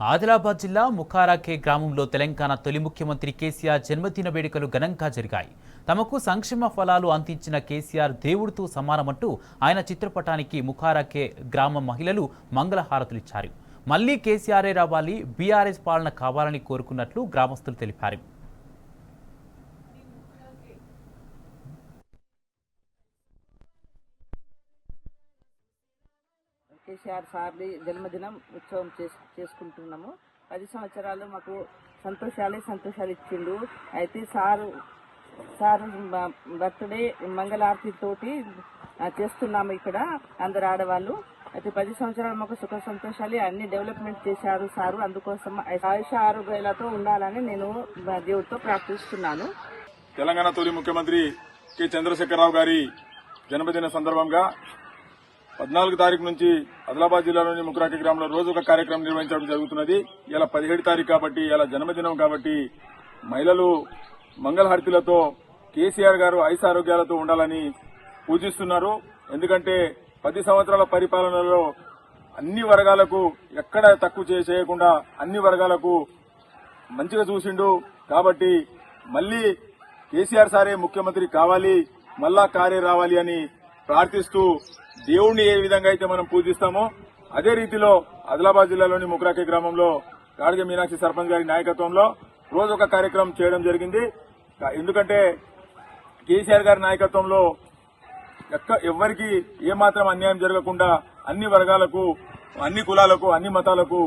ఆదిలాబాద్ జిల్లా ముఖారాకే గ్రామంలో తెలంగాణ తొలి ముఖ్యమంత్రి కేసీఆర్ జన్మదిన వేడుకలు ఘనంగా జరిగాయి. తమకు సంక్షేమ ఫలాలు అందించిన కేసీఆర్ దేవుడితో సమానమంటూ ఆయన చిత్రపటానికి ముఖారాకే గ్రామ మహిళలు మంగళహారతులిచ్చారు. మళ్లీ కేసీఆరే రావాలి, బీఆర్ఎస్ పాలన కావాలని కోరుకున్నట్లు గ్రామస్తులు తెలిపారు. కేసీఆర్ సార్ది జన్మదినం ఉత్సవం చేసుకుంటున్నాము. 10 సంవత్సరాలు మాకు సంతోషాలు ఇచ్చిండు. అయితే సారు బర్త్డే మంగళారతి తోటి చేస్తున్నాము ఇక్కడ అందరు ఆడవాళ్ళు. అయితే 10 సంవత్సరాలు మాకు సుఖ సంతోషాలు అన్ని డెవలప్మెంట్ చేశారు సారు. అందుకోసం ఆయుష ఆరోగ్యాలతో ఉండాలని నేను దేవుడితో ప్రార్థిస్తున్నాను. తెలంగాణ తొలి ముఖ్యమంత్రి కె చంద్రశేఖరరావు గారి జన్మదిన సందర్భంగా 14 తారీఖు నుంచి ఆదిలాబాద్ జిల్లాలోని ముఖరాకి గ్రామంలో రోజు ఒక కార్యక్రమం నిర్వహించడం జరుగుతున్నది. ఇలా 17 తారీఖు కాబట్టి ఇలా జన్మదినం కాబట్టి మహిళలు మంగళహారతులతో కేసీఆర్ గారు ఆయురారోగ్యాలతో ఉండాలని పూజిస్తున్నారు. ఎందుకంటే 10 సంవత్సరాల పరిపాలనలో అన్ని వర్గాలకు ఎక్కడ తక్కువ చేయకుండా అన్ని వర్గాలకు మంచిగా చూసిండు. కాబట్టి మళ్లీ కేసీఆర్ సారే ముఖ్యమంత్రి కావాలి, మళ్ళా కారే రావాలి అని ప్రార్థిస్తూ దేవుణ్ణి ఏ విధంగా అయితే మనం పూజిస్తామో అదే రీతిలో ఆదిలాబాద్ జిల్లాలోని ముఖరాకే గ్రామంలో గాడిగ మీనాక్షి సర్పంచ్ గారి నాయకత్వంలో రోజు ఒక కార్యక్రమం చేయడం జరిగింది. ఎందుకంటే కేసీఆర్ గారి నాయకత్వంలో ఎవ్వరికి ఏమాత్రం అన్యాయం జరగకుండా అన్ని వర్గాలకు, అన్ని కులాలకు, అన్ని మతాలకు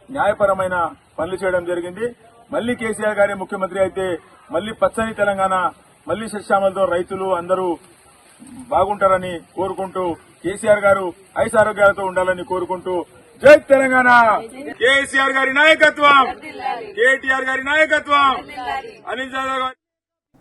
న్యాయపరమైన పనులు చేయడం జరిగింది. మళ్లీ కేసీఆర్ గారే ముఖ్యమంత్రి అయితే మళ్లీ పచ్చని తెలంగాణ, మళ్లీ సస్యామలతో రైతులు అందరూ బాగుంటారని కోరుకుంటూ కేసీఆర్ గారు ఆయురారోగ్యాలతో ఉండాలని కోరుకుంటూ జై తెలంగాణ. కేసీఆర్ గారి నాయకత్వం, కేటీఆర్ గారి నాయకత్వం, అనిల్ జాదవ్ గారి